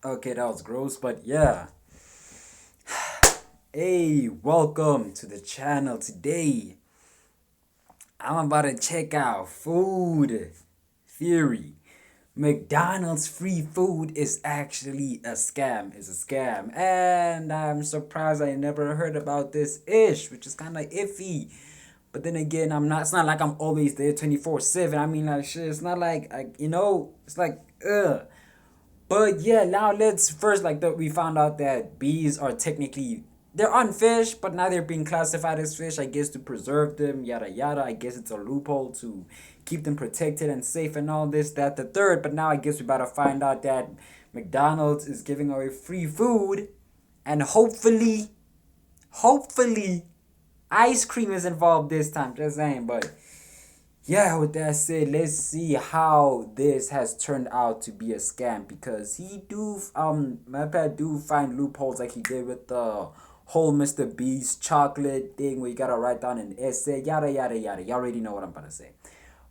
Okay, that was gross, but yeah. Hey, welcome to the channel today. I'm about to check out food theory. McDonald's free food is actually a scam. It's a scam. And I'm surprised I never heard about this ish, which is kind of iffy. But then again, it's not like I'm always there 24/7. I mean, like, shit, it's not like, it's like, ugh. But yeah, now let's first we found out that bees are technically they're on fish, but now they're being classified as fish. I guess to preserve them, yada yada. I guess it's a loophole to keep them protected and safe and all this, that, the third. But now I guess we about to find out that McDonald's is giving away free food, and hopefully, ice cream is involved this time. Just saying, but yeah, with that said, let's see how this has turned out to be a scam because my pet do find loopholes like he did with the whole Mr. Beast chocolate thing where you gotta write down an essay, yada yada yada. Y'all already know what I'm about to say.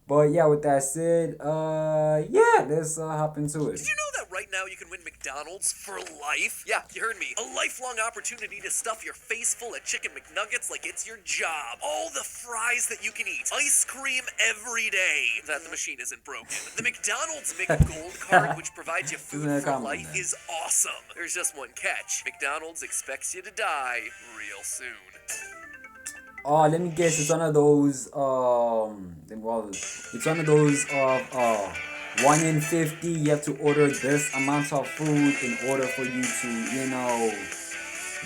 But yeah, with that said, yeah, let's hop into it. Did you know that right now you can win McDonald's for life? Yeah, you heard me. A lifelong opportunity to stuff your face full of chicken McNuggets like it's your job. All the fries that you can eat. Ice cream every day. That the machine isn't broken. The McDonald's McGold card, which provides you food Isn't that for common, life, man? is awesome. There's just one catch. McDonald's expects you to die real soon. Oh, let me guess. It's one of those. Well, it's one of those of 1 in 50. You have to order this amount of food in order for you to.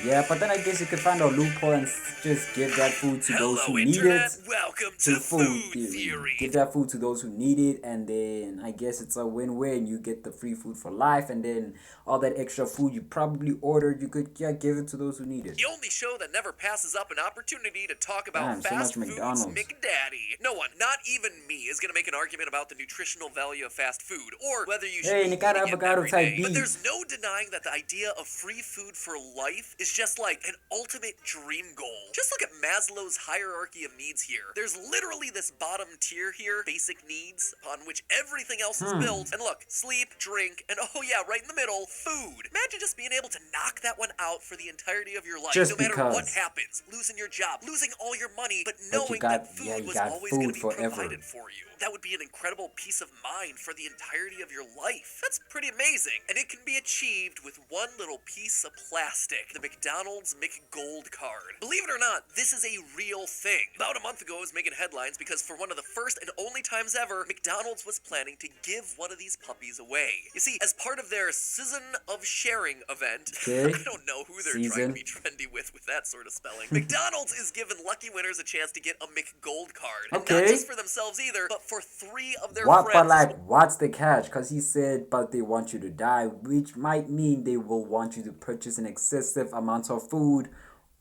Yeah, but then I guess you could find a loophole and just give that food to those Hello, who need it. Internet. Welcome To to food Food theory. Give Theory. that food to those who need it, and then I guess it's a win-win. You get the free food for life, and then all that extra food you probably ordered, you could give it to those who need it. The only show that never passes up an opportunity to talk about Damn, so much fast food's McDonald's. McDaddy. No one, not even me, is gonna make an argument about the nutritional value of fast food or whether you should Hey, be Nikata eating it avocado every type day. But beat. there's no denying that the idea of free food for life is just like an ultimate dream goal. Just look at Maslow's hierarchy of needs here. There's literally this bottom tier here, basic needs, upon which everything else is built. And look, sleep, drink, and oh yeah, right in the middle, food. Imagine just being able to knock that one out for the entirety of your life, Just no matter what because. happens. Losing your job, losing all your money, but But you knowing that got, yeah, food you was got always going food to be forever. provided for you. That would be an incredible peace of mind for the entirety of your life. That's pretty amazing. And it can be achieved with one little piece of plastic, the McDonald's McGold card. Believe it or not, this is a real thing. About a month ago, it was making headlines because for one of the first and only times ever, McDonald's was planning to give one of these puppies away. You see, as part of their Season of Sharing event, Okay. I don't know who they're trying to be trendy with that sort of spelling. McDonald's is giving lucky winners a chance to get a McGold card. And not Okay. just for themselves either, but for 3 of their What? But friends. like, what's the catch? Cause he said, but they want you to die, which might mean they will want you to purchase an excessive amount of food,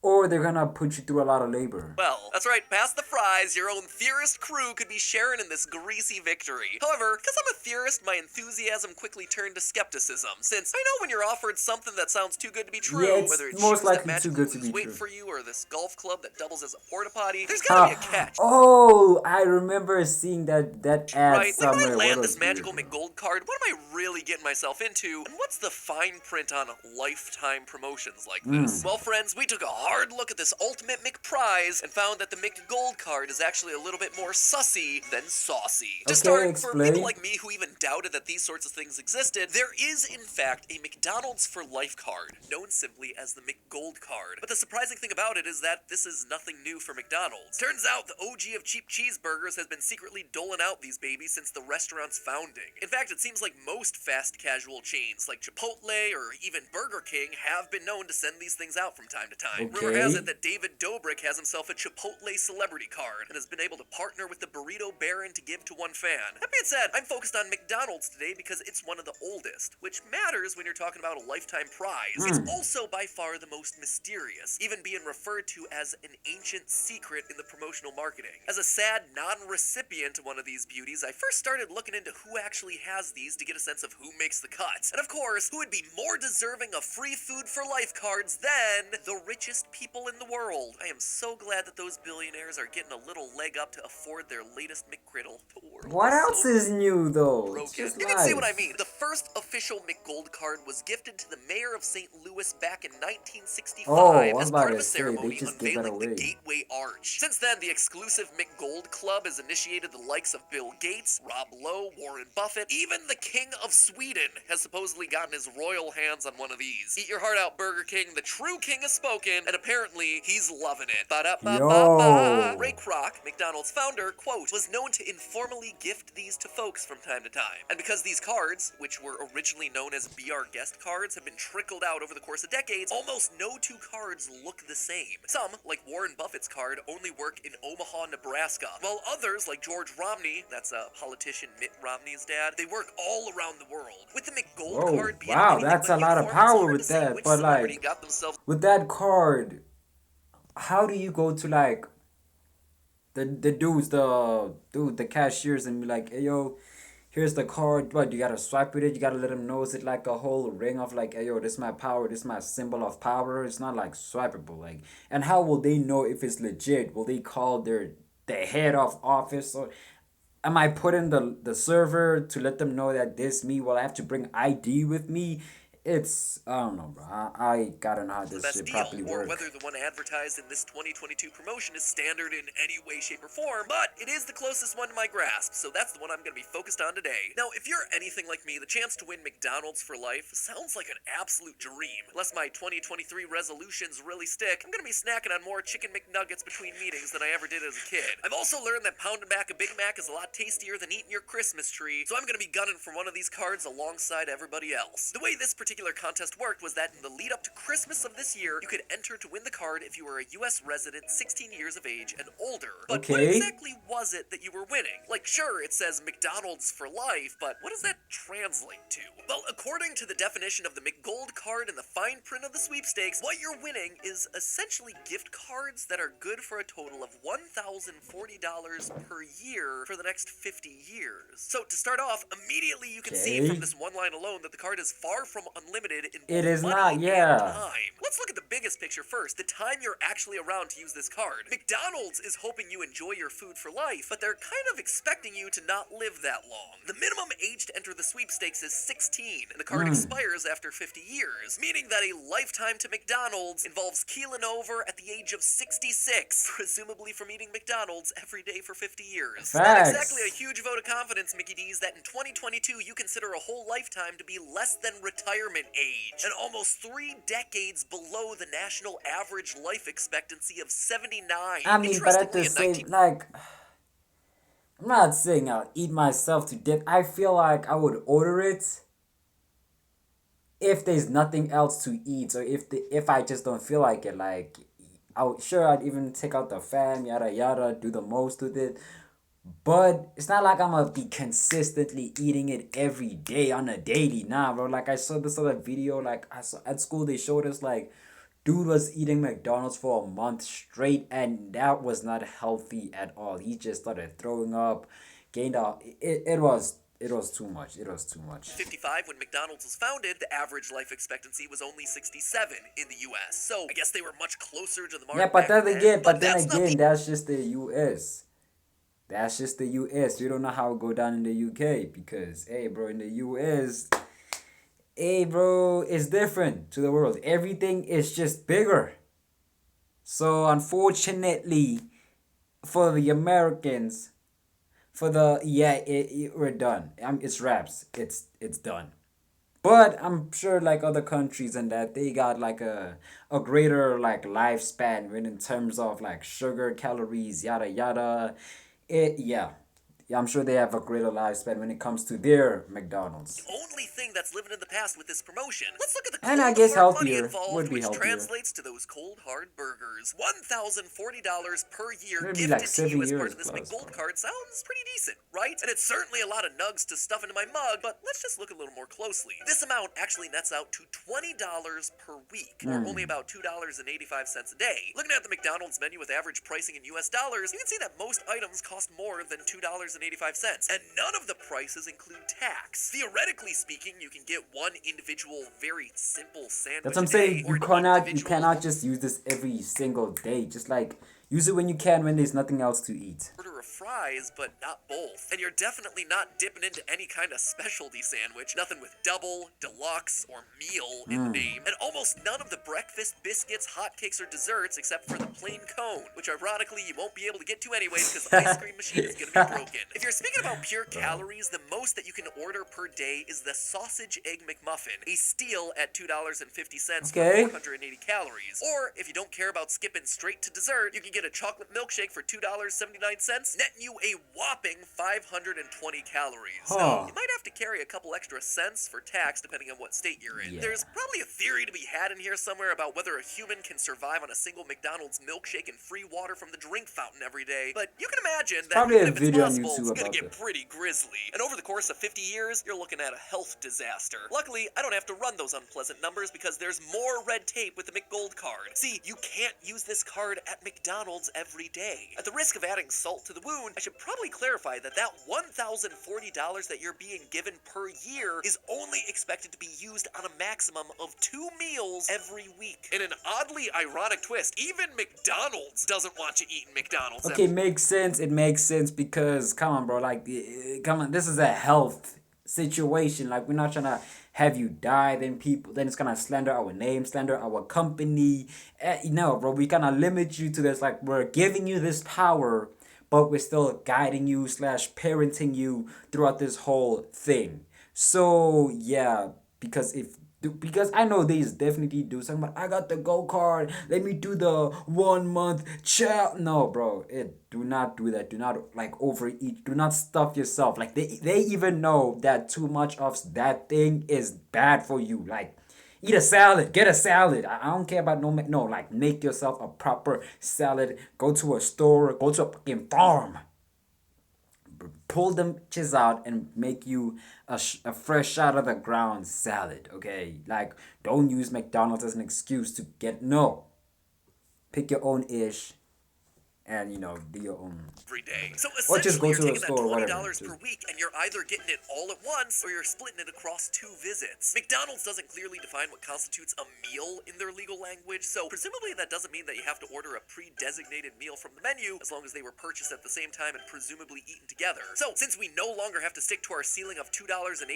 or they're gonna put you through a lot of labor. Well, that's right, past the fries, your own theorist crew could be sharing in this greasy victory. However, because I'm a theorist, my enthusiasm quickly turned to skepticism, since I know when you're offered something that sounds too good to be true, Yeah, it's whether it's most shoes that likely too magically good to lose be weight true. for you or this golf club that doubles as a porta potty, there's gotta be a catch. Oh, I remember seeing that ad Right, like when I somewhere. land What this was magical weird, McGold card, what am I really getting myself into? And what's the fine print on lifetime promotions like this? Well, friends, we took a hard look at this ultimate McPrize and found that the McGold card is actually a little bit more sussy than saucy. To Okay, start, for explain. people like me who even doubted that these sorts of things existed, there is in fact a McDonald's for life card, known simply as the McGold card. But the surprising thing about it is that this is nothing new for McDonald's. Turns out the OG of cheap cheeseburgers has been secretly doling out these babies since the restaurant's founding. In fact, it seems like most fast casual chains like Chipotle or even Burger King have been known to send these things out from time to time. Rumor has it that David Dobrik has himself a Chipotle celebrity card and has been able to partner with the Burrito Baron to give to one fan. That being said, I'm focused on McDonald's today because it's one of the oldest, which matters when you're talking about a lifetime prize. It's also by far the most mysterious, even being referred to as an ancient secret in the promotional marketing. As a sad non-recipient of one of these beauties, I first started looking into who actually has these to get a sense of who makes the cuts. And of course, who would be more deserving of free food for life cards than the richest richest people in the world. I am so glad that those billionaires are getting a little leg up to afford their latest McGriddle. The world What is else so is new though? It's broken. just You can see what I life. mean. The first official McGold card was gifted to the mayor of St. Louis back in 1965 Oh, I was as about part of to a say, they ceremony just gave that unveiling the away. Gateway Arch. Since then, the exclusive McGold Club has initiated the likes of Bill Gates, Rob Lowe, Warren Buffett, even the King of Sweden has supposedly gotten his royal hands on one of these. Eat your heart out, Burger King. The true king has spoken, and apparently he's loving it. Ba-da-ba-ba-ba. Ray Yo. Kroc, McDonald's founder, quote, was known to informally gift these to folks from time to time. And because these cards, which were originally known as Be Our Guest cards, have been trickled out over the course of decades, almost no two cards look the same. Some, like Warren Buffett's card, only work in Omaha, Nebraska, while others, like George Romney, that's politician Mitt Romney's dad, they work all around the world. With the McGold Whoa, card being wow, anything that's but a lot of uniform, it's power hard with to say that. which But celebrity like, got themselves with that card, how do you go to like the cashiers and be like, hey yo, here's the card. What, you gotta swipe with it? You gotta let them know, is it like a whole ring of like, hey yo, this is my power, this is my symbol of power? It's not like swipeable. Like, and how will they know if it's legit? Will they call the head of office, or am I putting the server to let them know that this me? Will I have to bring ID with me? It's, I don't know, bro. I gotta know how the this best shit deal, properly or work. whether the one advertised in this 2022 promotion is standard in any way, shape, or form, but it is the closest one to my grasp, so that's the one I'm going to be focused on today. Now, if you're anything like me, the chance to win McDonald's for life sounds like an absolute dream. Unless my 2023 resolutions really stick, I'm going to be snacking on more chicken McNuggets between meetings than I ever did as a kid. I've also learned that pounding back a Big Mac is a lot tastier than eating your Christmas tree, so I'm going to be gunning for one of these cards alongside everybody else. The way this particular contest worked was that in the lead up to Christmas of this year, you could enter to win the card if you were a US resident 16 years of age and older. But what Okay. exactly was it that you were winning? Like, sure, it says McDonald's for life, but what does that translate to? Well, according to the definition of the McGold card in the fine print of the sweepstakes, what you're winning is essentially gift cards that are good for a total of $1,040 per year for the next 50 years. So to start off, immediately you can see Okay. from this one line alone that the card is far from unlimited in It both is money not, and yeah. time. Let's look at the biggest picture first, the time you're actually around to use this card. McDonald's is hoping you enjoy your food for life, but they're kind of expecting you to not live that long. The minimum age to enter the sweepstakes is 16, and the card expires after 50 years, meaning that a lifetime to McDonald's involves keeling over at the age of 66, presumably from eating McDonald's every day for 50 years. Not Facts. exactly a huge vote of confidence, Mickey D's, that in 2022 you consider a whole lifetime to be less than retirement age, and almost 3 decades below the national average life expectancy of 79. I mean, but at the Interestingly, same, like, I'm not saying I'll eat myself to death. I feel like I would order it if there's nothing else to eat, or if I just don't feel like it. Like, I'd even take out the fan, yada yada, do the most with it. But it's not like I'm gonna be consistently eating it every day on a daily. Nah, bro. Like, I saw this other video. Like, I saw at school, they showed us like dude was eating McDonald's for a month straight, and that was not healthy at all. He just started throwing up, gained out. It was too much. It was too much. 55, when McDonald's was founded, the average life expectancy was only 67 in the US. So I guess they were much closer to the mark. Yeah, but back then again, but then that's not again, the that's just the U.S. That's just the U.S. We don't know how it go down in the U.K. because, hey, bro, in the U.S., hey, bro, it's different to the world. Everything is just bigger. So, unfortunately, for the Americans, we're done. It's wraps. It's done. But I'm sure like other countries and that they got like a greater like lifespan when in terms of like sugar, calories, yada yada. Yeah, I'm sure they have a greater lifespan when it comes to their McDonald's. only thing that's living in the past with this promotion. Let's look at the And cold I guess hard money healthier. involved, Would be which healthier. translates to those cold hard burgers. $1,040 per year Maybe gifted like to 7 you as part years of this plus, McGold bro. card sounds pretty decent, right? And it's certainly a lot of nugs to stuff into my mug, but let's just look a little more closely. This amount actually nets out to $20 per week, or only about $2.85 a day. Looking at the McDonald's menu with average pricing in US dollars, you can see that most items cost more than $2.85 $2.85, and none of the prices include tax. Theoretically speaking, you can get one individual, very simple sandwich That's what I'm a day, saying. or You an cannot individual just use this every single day. Just like use it when you can, when there's nothing else to eat. order of fries, but not both. And you're definitely not dipping into any kind of specialty sandwich. Nothing with double, deluxe, or meal in the name. And almost none of the breakfast biscuits, hotcakes, or desserts except for the plain cone, which ironically you won't be able to get to anyway because the ice cream machine is going to be broken. If you're speaking about pure calories, the most that you can order per day is the sausage egg McMuffin, a steal at $2.50 Okay. for 480 calories. Or if you don't care about skipping straight to dessert, you can get a chocolate milkshake for $2.79, netting you a whopping 520 calories. Now, you might have to carry a couple extra cents for tax depending on what state you're in. Yeah. There's probably a theory to be had in here somewhere about whether a human can survive on a single McDonald's milkshake and free water from the drink fountain every day, but you can imagine that Probably even a if it's video on possible, YouTube it's gonna about get this. pretty grisly. And over the course of 50 years, you're looking at a health disaster. Luckily, I don't have to run those unpleasant numbers because there's more red tape with the McGold card. See, you can't use this card at McDonald's every day. At the risk of adding salt to the wound, I should probably clarify that $1,040 that you're being given per year is only expected to be used on a maximum of 2 meals every week. In an oddly ironic twist, even McDonald's doesn't want you eating McDonald's. Okay, makes sense. It makes sense because come on, bro. Like, come on. This is a health situation. Like, we're not trying to have you die. Then it's gonna slander our name, slander our company. No, bro. We gonna limit you to this. Like, we're giving you this power, but we're still guiding you / parenting you throughout this whole thing. So yeah, because I know they definitely do something, but I got the go card. Let me do the 1 month child. No, bro, do not do that. Do not like overeat. Do not stuff yourself. Like they even know that too much of that thing is bad for you. Like, eat a salad. Get a salad. I don't care about no. Like, make yourself a proper salad. Go to a store. Go to a fucking farm. Pull them bitches out and make you a fresh out of the ground salad, okay? Like, don't use McDonald's as an excuse to no. Pick your own ish and, do your own. Every day. So Or just essentially, go to you're a taking store or that whatever. $20 per week, and you're either getting it all at once, or you're splitting it across 2 visits. McDonald's doesn't clearly define what constitutes a meal in their legal language, so presumably that doesn't mean that you have to order a pre-designated meal from the menu, as long as they were purchased at the same time and presumably eaten together. So, since we no longer have to stick to our ceiling of $2.84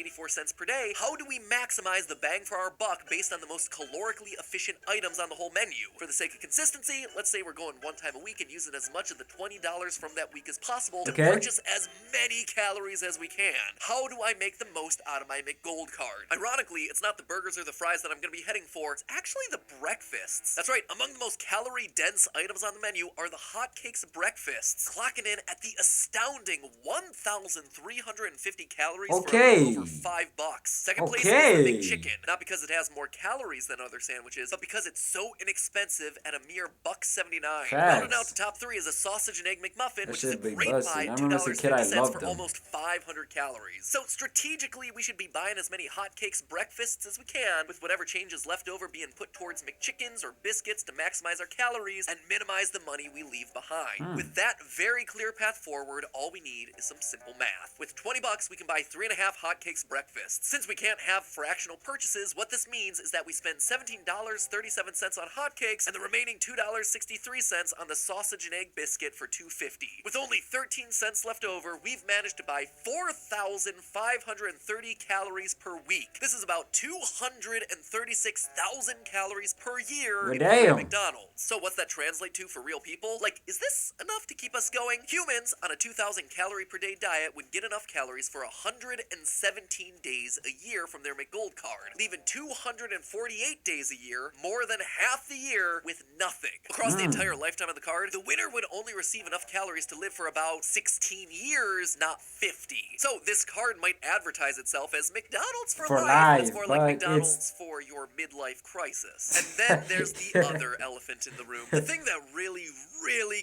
per day, how do we maximize the bang for our buck based on the most calorically efficient items on the whole menu? For the sake of consistency, let's say we're going 1 time a week and using as much of the $20 from that week as possible to Okay. purchase as many calories as we can. How do I make the most out of my McGold card? Ironically, it's not the burgers or the fries that I'm going to be heading for, it's actually the breakfasts. That's right, among the most calorie-dense items on the menu are the hotcakes breakfasts, clocking in at the astounding 1,350 calories for a Okay. little over $5. Second place is Okay. the McChicken, not because it has more calories than other sandwiches, but because it's so inexpensive at a mere $1.79. Rounding out the top 3 is a sausage and egg McMuffin, which is a shit big great bussin'. buy I at remember as a kid, I $2.50 loved for them. almost 500 calories. So strategically, we should be buying as many hotcakes breakfasts as we can, with whatever changes left over being put towards McChickens or biscuits to maximize our calories and minimize the money we leave behind. With that very clear path forward, all we need is some simple math. With $20, we can buy 3.5 hotcakes breakfasts. Since we can't have fractional purchases, what this means is that we spend $17.37 on hotcakes and the remaining $2.63 on the sausage and egg biscuit for $2.50. With only 13 cents left over, we've managed to buy 4,530 calories per week. This is about 236,000 calories per year in Damn. McDonald's. So what's that translate to for real people? Like, is this enough to keep us going? Humans on a 2,000 calorie per day diet would get enough calories for 117 days a year from their McGold card, leaving 248 days a year, more than half the year, with nothing. Across the entire lifetime of the card, the winner would only receive enough calories to live for about 16 years, not 50. So this card might advertise itself as McDonald's for life, but it's more like but McDonald's for your midlife crisis. And then there's the other elephant in the room. The thing that really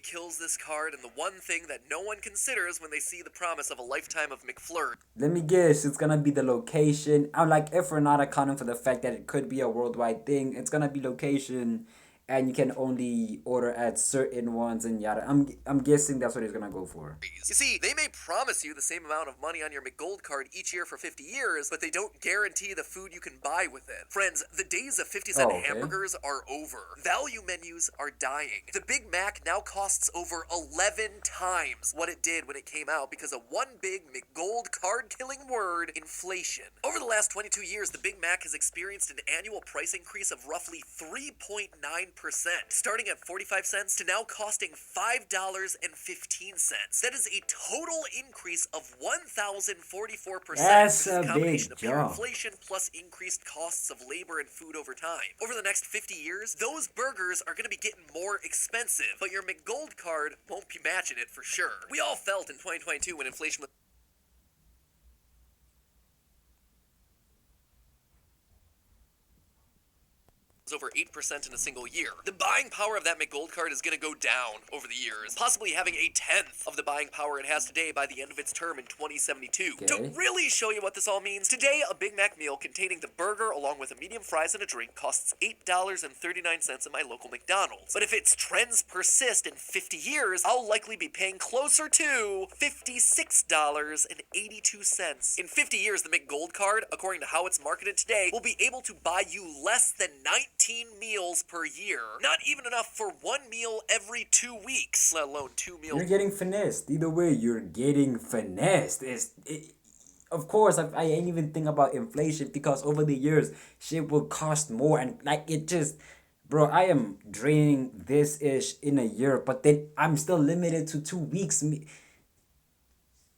kills this card, and the one thing that no one considers when they see the promise of a lifetime of McFlurry. Let me guess, it's gonna be the location. I'm like, if we're not accounting for the fact that it could be a worldwide thing, it's gonna be location and you can only order at certain ones and yada. I'm guessing that's what he's gonna go for. You see, they may promise you the same amount of money on your McGold card each year for 50 years, but they don't guarantee the food you can buy with it. Friends, the days of 50-cent hamburgers are over. Value menus are dying. The Big Mac now costs over 11 times what it did when it came out because of one big McGold card-killing word, inflation. Over the last 22 years, the Big Mac has experienced an annual price increase of roughly 3.9%, starting at 45 cents to now costing $5.15. That is a total increase of 1,044%. That's a combination big of pure jump. inflation plus increased costs of labor and food over time. Over the next 50 years, those burgers are going to be getting more expensive, but your McGold card won't be matching it for sure. We all felt in 2022 when inflation was over 8% in a single year. The buying power of that McGold card is going to go down over the years, possibly having a tenth of the buying power it has today by the end of its term in 2072. Okay. To really show you what this all means, today a Big Mac meal containing the burger along with a medium fries and a drink costs $8.39 at my local McDonald's. But if its trends persist in 50 years, I'll likely be paying closer to $56.82. In 50 years, the McGold card, according to how it's marketed today, will be able to buy you less than 19 meals per year. Not even enough for one meal every 2 weeks, let alone 2 meals. You're getting finessed. Either way, you're getting finessed. Of course, I ain't even think about inflation because over the years, shit will cost more. And like it just, bro, I am draining this ish in a year, but then I'm still limited to 2 weeks.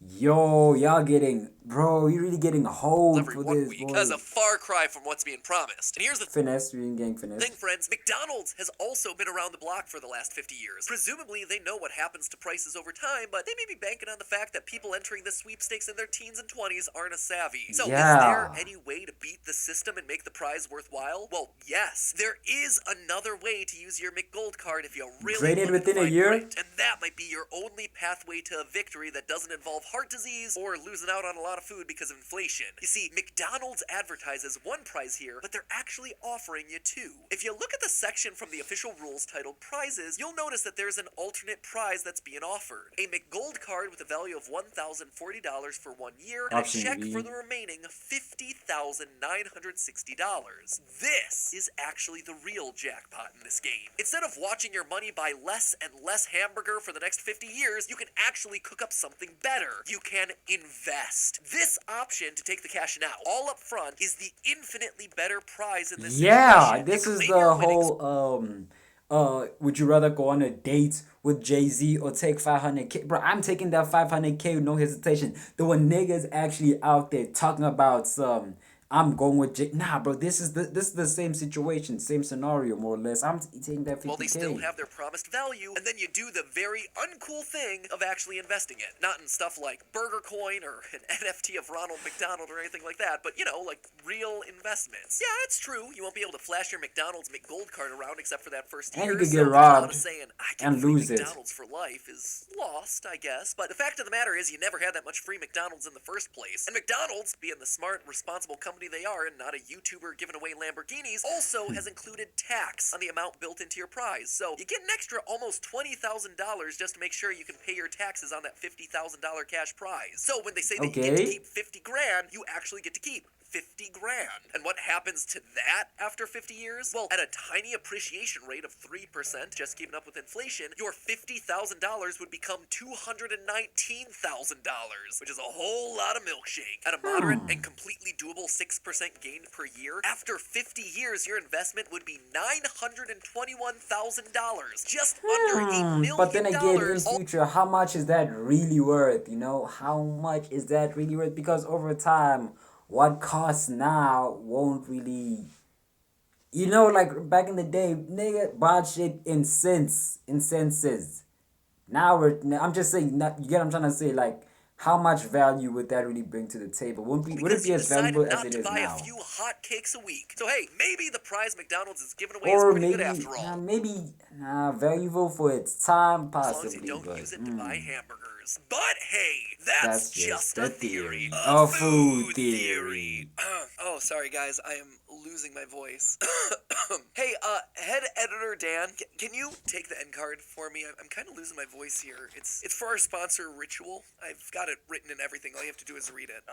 Yo, y'all getting, bro, you're really getting hold every for 1 this, week boy. as a far cry from what's being promised. And here's the Finesse, you're getting finesse. thing, friends, McDonald's has also been around the block for the last 50 years. Presumably, they know what happens to prices over time, but they may be banking on the fact that people entering the sweepstakes in their teens and 20s aren't as savvy. So, Yeah. is there any way to beat the system and make the prize worthwhile? Well, yes. There is another way to use your McGold card if you really Drain it want to within a find year? grit. And that might be your only pathway to a victory that doesn't involve heart disease or losing out on a lot of food because of inflation. You see, McDonald's advertises one prize here, but they're actually offering you two. If you look at the section from the official rules titled Prizes, you'll notice that there's an alternate prize that's being offered. A McGold card with a value of $1,040 for 1 year and Option a check B. for the remaining $50,960. This is actually the real jackpot in this game. Instead of watching your money buy less and less hamburger for the next 50 years, you can actually cook up something better. You can invest. This option to take the cash now, all up front, is the infinitely better prize in this Yeah, situation. this You is claim the your winnings whole would you rather go on a date with Jay-Z or take 500K? Bro, I'm taking that 500K with no hesitation. There were niggas actually out there talking about some I'm going with Jay. Nah, bro, this is the same situation, same scenario more or less. I'm taking that 50K. Well, they still have their promised value, and then you do the very uncool thing of actually investing it. Not in stuff like Burger Coin or an NFT of Ronald McDonald or anything like that, but, you know, like real investments. Yeah, it's true. You won't be able to flash your McDonald's McGold card around except for that first year. And you could so get there's a lot robbed of saying, I and get free lose it. McDonald's for life is lost, I guess. But the fact of the matter is you never had that much free McDonald's in the first place. And McDonald's, being the smart, responsible company they are and not a YouTuber giving away Lamborghinis, also has included tax on the amount built into your prize. So you get an extra almost $20,000 just to make sure you can pay your taxes on that $50,000 cash prize. So when they say that you get to Okay. keep 50 grand, you actually get to keep 50 grand. And what happens to that after 50 years? Well, at a tiny appreciation rate of 3%, just keeping up with inflation, your $50,000 would become $219,000, which is a whole lot of milkshake. At a moderate and completely doable 6% gain per year, after 50 years, your investment would be $921,000, just under $8 million. But then again, in future, how much is that really worth? You know, how much is that really worth? Because over time, what costs now won't really, you know, like back in the day, nigga bought shit in cents, in senses. Now I'm just saying, you get what I'm trying to say, like, how much value would that really bring to the table? Would it because be you as decided valuable as not it to is buy now? a few hot cakes a week. So hey, maybe the prize McDonald's is giving away is Or pretty maybe, good after all. valuable for its time, As long as possibly. you don't But use it to buy hamburgers. But hey, that's just a theory. A food theory. Oh, sorry guys, I am losing losing my voice. Hey, head editor Dan, can you take the end card for me? I'm kind of losing my voice here. It's for our sponsor, Ritual. I've got it written and everything. All you have to do is read it.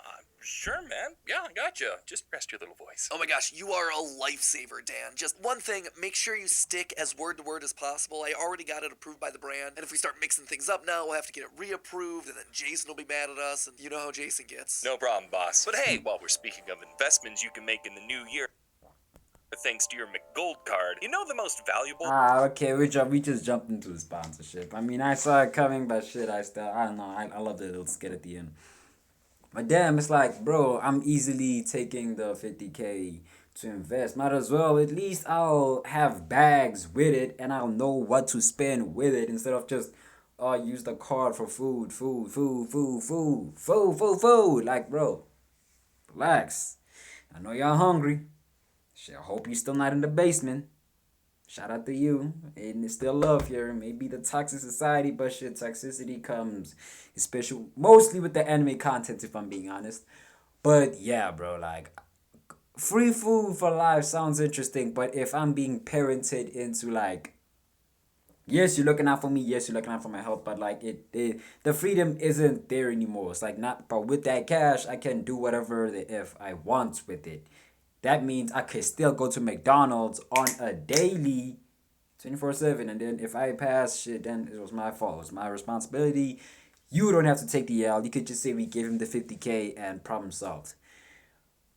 Sure, man. Yeah, I gotcha. Just rest your little voice. Oh my gosh, you are a lifesaver, Dan. Just one thing, make sure you stick as word to word as possible. I already got it approved by the brand, and if we start mixing things up now, we'll have to get it reapproved, and then Jason will be mad at us, and you know how Jason gets. No problem, boss. But hey, while we're speaking of investments you can make in the new year, thanks to your McGold card, you know the most valuable... Okay, we just jumped into the sponsorship. I mean, I saw it coming, but shit, I don't know, I love the little skit at the end. But damn, it's like, bro, I'm easily taking the 50K to invest. Might as well, at least I'll have bags with it, and I'll know what to spend with it, instead of just, use the card for food. Like, bro, relax. I know y'all hungry. Shit, I hope you're still not in the basement. Shout out to you. And it's still love here. Maybe the toxic society, but shit, toxicity comes, especially mostly with the anime content, if I'm being honest. But yeah, bro, like, free food for life sounds interesting, but if I'm being parented into, like, yes, you're looking out for me, yes, you're looking out for my health, but like the freedom isn't there anymore. It's like, not, but with that cash, I can do whatever if I want with it. That means I could still go to McDonald's on a daily 24/7, and then if I pass shit, then it was my fault. It was my responsibility. You don't have to take the L. You could just say we gave him the 50K and problem solved.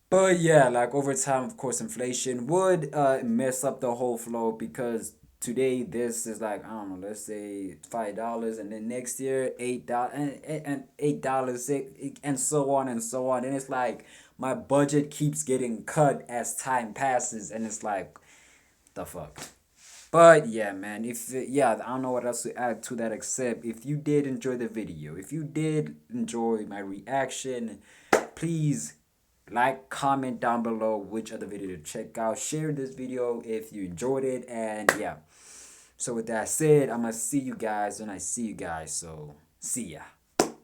But yeah, like, over time, of course, inflation would mess up the whole flow, because today this is like, I don't know, let's say $5, and then next year $8 and $8, and so on and so on. And it's like my budget keeps getting cut as time passes, and it's like, the fuck. But yeah, man, I don't know what else to add to that, except if you did enjoy the video, if you did enjoy my reaction, please like, comment down below which other video to check out. Share this video if you enjoyed it, and yeah. So with that said, I'm gonna see you guys when I see you guys. So see ya.